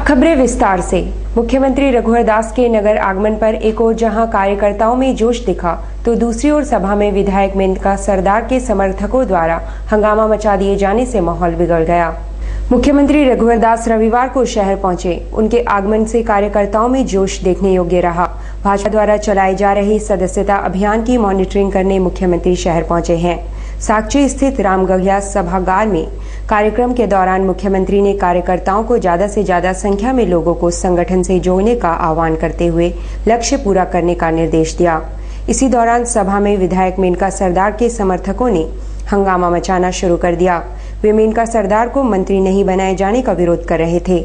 अब खबरें विस्तार से। मुख्यमंत्री रघुवर दास के नगर आगमन पर एक ओर जहां कार्यकर्ताओं में जोश दिखा, तो दूसरी ओर सभा में विधायक मेनका सरदार के समर्थकों द्वारा हंगामा मचा दिए जाने से माहौल बिगड़ गया। मुख्यमंत्री रघुवर दास रविवार को शहर पहुंचे। उनके आगमन से कार्यकर्ताओं में जोश देखने योग्य रहा। भाजपा द्वारा चलाए जा रहे सदस्यता अभियान की मॉनिटरिंग करने मुख्यमंत्री शहर पहुंचे हैं। साकची स्थित रामगढ़िया सभागार में कार्यक्रम के दौरान मुख्यमंत्री ने कार्यकर्ताओं को ज्यादा से ज्यादा संख्या में लोगों को संगठन से जोड़ने का आह्वान करते हुए लक्ष्य पूरा करने का निर्देश दिया। इसी दौरान सभा में विधायक मेनका सरदार के समर्थकों ने हंगामा मचाना शुरू कर दिया। वे मेनका सरदार को मंत्री नहीं बनाए जाने का विरोध कर रहे थे।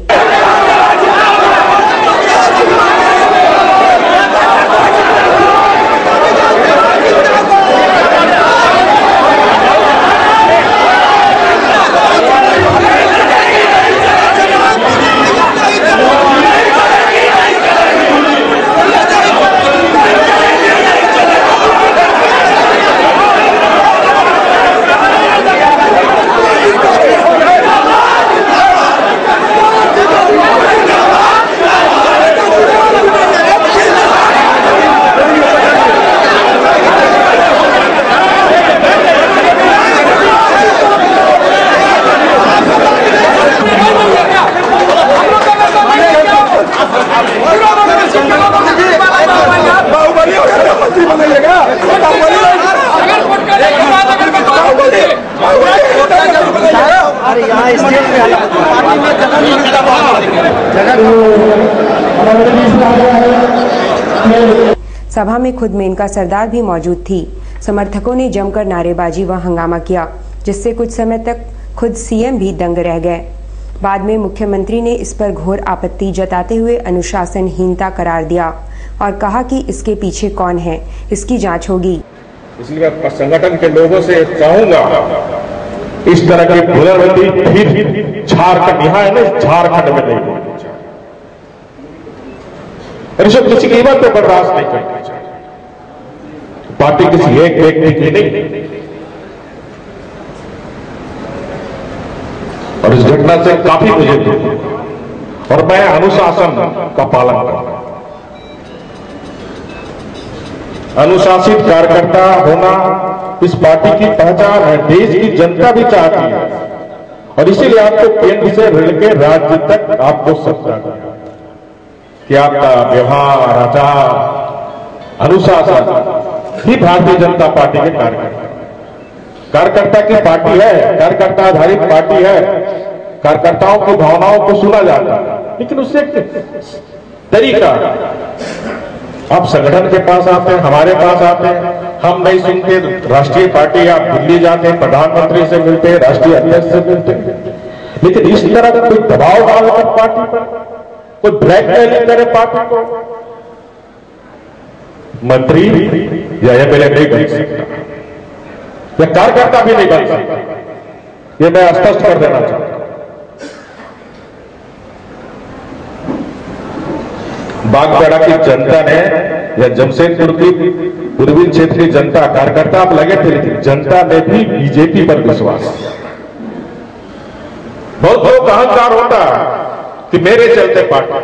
सभा में खुद मेनका सरदार भी मौजूद थी। समर्थकों ने जमकर नारेबाजी व हंगामा किया, जिससे कुछ समय तक खुद सीएम भी दंग रह गए। बाद में मुख्यमंत्री ने इस पर घोर आपत्ति जताते हुए अनुशासनहीनता करार दिया और कहा कि इसके पीछे कौन है, इसकी जांच होगी। इसलिए मैं संगठन के लोगों से चाहूंगा, इस तरह की पुनरावृत्ति फिर झारखंड यहाँ है ना, झारखंड में नहीं होनी चाहिए। ऋषभ किसी कीमत को बर्दाश्त नहीं करनी चाहिए। पार्टी किसी एक व्यक्ति की नहीं। और इस घटना से काफी मुझे दुख, और मैं अनुशासन का पालन करता हूं। अनुशासित कार्यकर्ता होना इस पार्टी की पहचान है, देश की जनता भी चाहती है, और इसीलिए आपको केंद्र से लेकर राज्य तक आपको सत्ता दिया कि आपका व्यवहार, आचार, अनुशासन ही भारतीय जनता पार्टी के कार्यकर्ता की पार्टी है, कार्यकर्ता आधारित पार्टी है। कार्यकर्ताओं की भावनाओं को सुना जाता है, लेकिन उससे तरीका, आप संगठन के पास आते हैं, हमारे पास आते हैं, हम नहीं सुनते। राष्ट्रीय पार्टी आप दिल्ली जाते हैं, प्रधानमंत्री से मिलते हैं, राष्ट्रीय अध्यक्ष से मिलते हैं, लेकिन इस तरह का कोई दबाव डालकर पार्टी पर, कोई ब्लैकमेलिंग करे पार्टी को, मंत्री या एमएलए नहीं बन सकता, या कार्यकर्ता भी नहीं बन सकता। ये मैं स्पष्ट कर देना चाहता हूं। बागपेड़ा की जनता ने या जमशेदपुर की पूर्वी क्षेत्र की जनता, कार्यकर्ता आप लगे थे, लेकिन जनता ने भी बीजेपी पर विश्वास किया। बहुत लोग अहंकार होता है कि मेरे चलते पार्टी,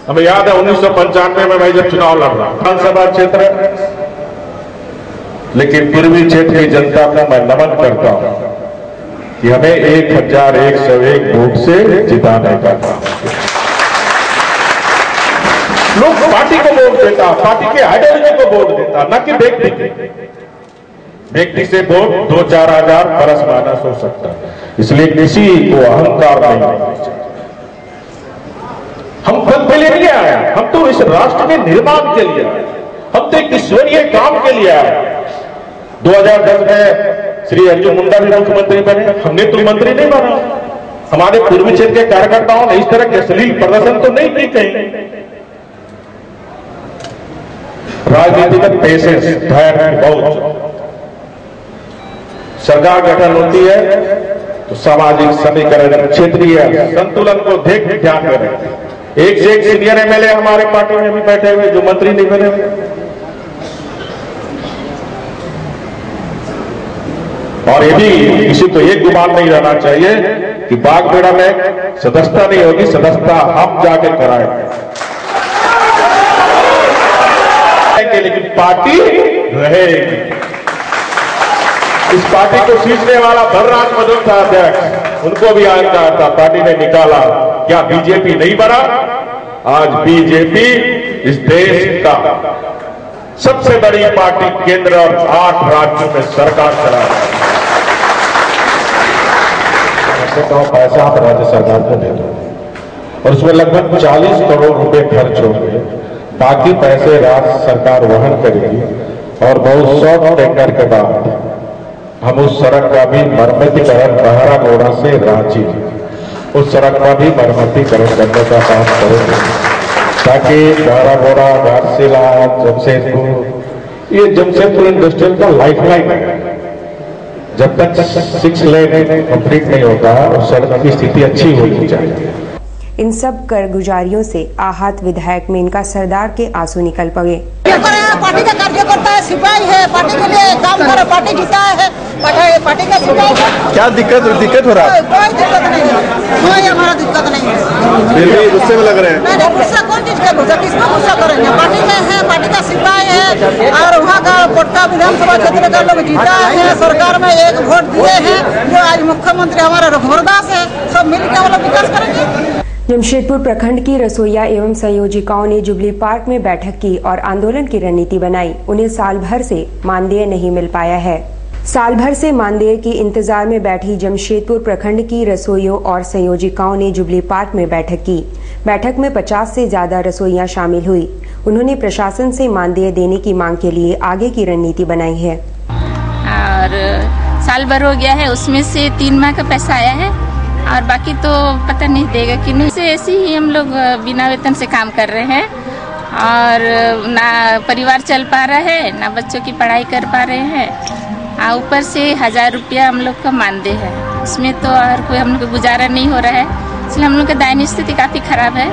हमें याद है 1995 में मैं जब चुनाव लड़ रहा विधानसभा क्षेत्र, लेकिन पूर्वी क्षेत्र की जनता को मैं नमन करता हूं कि हमें 1101 वोट से जिताने का काम। लोग पार्टी को वोट देता, पार्टी के आइडियोलॉजी को वोट देता, न कि व्यक्ति से वोट 2-4 हजार परस माइनस हो सकता है। इसलिए किसी को अहंकार नहीं होना चाहिए। हम पद के लिए नहीं आए, हम तो इस राष्ट्र के निर्माण के लिए आए, हम तो एक ईश्वरीय काम के लिए आए। 2010 में श्री अर्जुन मुंडा भी मुख्यमंत्री बने, हमने तो मंत्री नहीं बना। हमारे पूर्वी क्षेत्र के कार्यकर्ताओं ने इस तरह के अश्लील प्रदर्शन तो नहीं की कहीं। राजनीति में पेशेंस, धैर्य बहुत। सरकार गठन होती है तो सामाजिक समीकरण, क्षेत्रीय संतुलन को देख ध्यान में रखें। एक से एक सीनियर एमएलए हमारे पार्टी में भी बैठे हुए जो मंत्री नहीं बने हुए, और ये भी किसी को एक गुमान नहीं रहना चाहिए कि बागबेड़ा में सदस्यता नहीं होगी, सदस्यता हम जाके कराएंगे, लेकिन पार्टी रहेगी। इस पार्टी को सींचने वाला भर्राज मदन था अध्यक्ष, उनको भी अहंकार था, पार्टी ने निकाला। क्या बीजेपी नहीं बना? आज बीजेपी इस देश का सबसे बड़ी पार्टी केंद्र और 8 राज्यों में सरकार चला रहा है। पैसा आप राज्य सरकार को दे दो और उसमें लगभग 40 करोड़ रुपए खर्च होंगे, बाकी पैसे राज्य सरकार वहन करेगी और बहुत 100 टेंडर के बाद हम उस सड़क का भी मरम्मतीकरण बहरागोड़ा से रांची, उस सड़क का भी मरम्मतीकरण करने का काम करेंगे, ताकि बहरागोड़ा, घाटशिला, जमशेदपुर, ये जमशेदपुर इंडस्ट्रियल का लाइफलाइन है। जब तक 6 लेन कंप्लीट नहीं होता उस सड़क की स्थिति अच्छी होनी चाहिए। इन सब कारगुजारियों से आहत विधायक मेनका सरदार के आंसू निकल पड़े। पार्टी का कार्यकर्ता है, सिपाही है, पार्टी के लिए काम कर, पार्टी जीता है, पार्टी का सिपाही है। क्या दिक्कत हो रहा है? कोई दिक्कत नहीं है, कोई हमारा दिक्कत नहीं है। फिर भी गुस्से में लग रहे हैं? नहीं, गुस्सा कौन चीज का गुस्सा, किसको गुस्सा करेंगे? पार्टी में है, पार्टी का सिपाही है और वहाँ का पटना विधानसभा क्षेत्र का लोग जीता है, सरकार में एक वोट दिए हैं, जो आज मुख्यमंत्री हमारा रघुवर दास है, सब मिलकर हम लोग विकास करेंगे। जमशेदपुर प्रखंड की रसोइया एवं संयोजिकाओं ने जुबली पार्क में बैठक की और आंदोलन की रणनीति बनाई। उन्हें साल भर से मानदेय नहीं मिल पाया है। साल भर से मानदेय के इंतजार में बैठी जमशेदपुर प्रखंड की रसोइयों और संयोजिकाओं ने जुबली पार्क में बैठक की। बैठक में 50 से ज्यादा रसोइयां शामिल हुई। उन्होंने प्रशासन से मानदेय देने की मांग के लिए आगे की रणनीति बनाई है। और साल भर हो गया है, उसमें से 3 माह का पैसा आया है और बाकी तो पता नहीं देगा कि नहीं। ऐसे ही हम लोग बिना वेतन से काम कर रहे हैं और ना परिवार चल पा रहा है, ना बच्चों की पढ़ाई कर पा रहे हैं। ऊपर से 1000 रुपया हम लोग का मानदेय है, उसमें तो और कोई हम लोग का गुजारा नहीं हो रहा है। इसलिए हम लोग का दयनीय स्थिति काफ़ी खराब है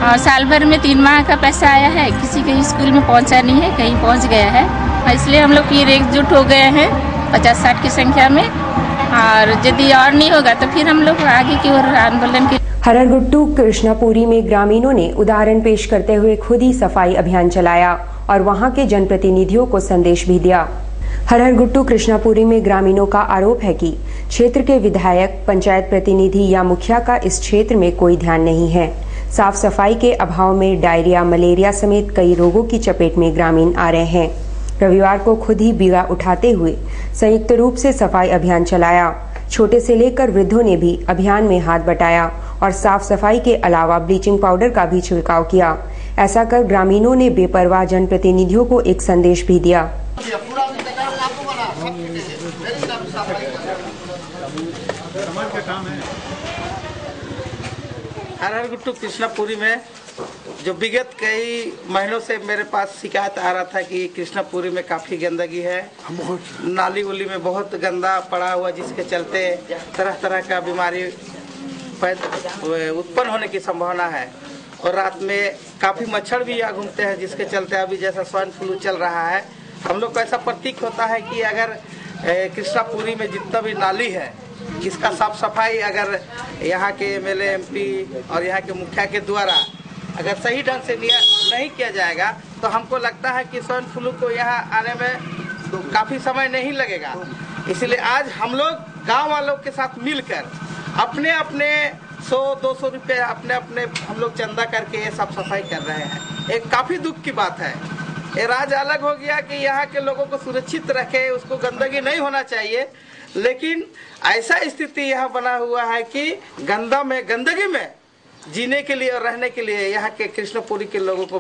और साल भर में 3 माह का पैसा आया है, किसी के स्कूल में पहुँचा नहीं है, कहीं पहुँच गया है। इसलिए हम लोग फिर एकजुट हो गए हैं 50-60 की संख्या में, और यदि और नहीं होगा तो फिर हम लोग आगे की ओर आंदोलन के। हररगुट्टू कृष्णापुरी में ग्रामीणों ने उदाहरण पेश करते हुए खुद ही सफाई अभियान चलाया और वहां के जनप्रतिनिधियों को संदेश भी दिया। हररगुट्टू कृष्णापुरी में ग्रामीणों का आरोप है कि क्षेत्र के विधायक, पंचायत प्रतिनिधि या मुखिया का इस क्षेत्र में कोई ध्यान नहीं है। साफ सफाई के अभाव में डायरिया, मलेरिया समेत कई रोगों की चपेट में ग्रामीण आ रहे हैं। रविवार को खुद ही बीड़ा उठाते हुए संयुक्त रूप से सफाई अभियान चलाया। छोटे से लेकर वृद्धों ने भी अभियान में हाथ बटाया और साफ सफाई के अलावा ब्लीचिंग पाउडर का भी छिड़काव किया। ऐसा कर ग्रामीणों ने बेपरवाह जनप्रतिनिधियों को एक संदेश भी दिया। हररगुट्टू कृष्णापुरी में जो विगत कई महीनों से मेरे पास शिकायत आ रहा था कि कृष्णापुरी में काफ़ी गंदगी है, नाली उली में बहुत गंदा पड़ा हुआ, जिसके चलते तरह तरह का बीमारी उत्पन्न होने की संभावना है। और रात में काफ़ी मच्छर भी यहाँ घूमते हैं, जिसके चलते अभी जैसा स्वाइन फ्लू चल रहा है, हम लोग को ऐसा प्रतीक होता है कि अगर कृष्णापुरी में जितना भी नाली है, इसका साफ सफाई अगर यहाँ के MLA MP और यहाँ के मुखिया के द्वारा अगर सही ढंग से नहीं किया जाएगा तो हमको लगता है कि स्वाइन फ्लू को यहाँ आने में तो काफ़ी समय नहीं लगेगा। इसलिए आज हम लोग गांव वालों के साथ मिलकर अपने अपने 100-200 रुपये अपने अपने हम लोग चंदा करके ये साफ सफाई कर रहे हैं। एक काफ़ी दुख की बात है। ये राज्य अलग हो गया कि यहाँ के लोगों को सुरक्षित रखे, उसको गंदगी नहीं होना चाहिए, लेकिन ऐसा स्थिति यहाँ बना हुआ है कि गंदगी में जीने के लिए और रहने के लिए यहाँ के कृष्णपुरी के लोगों को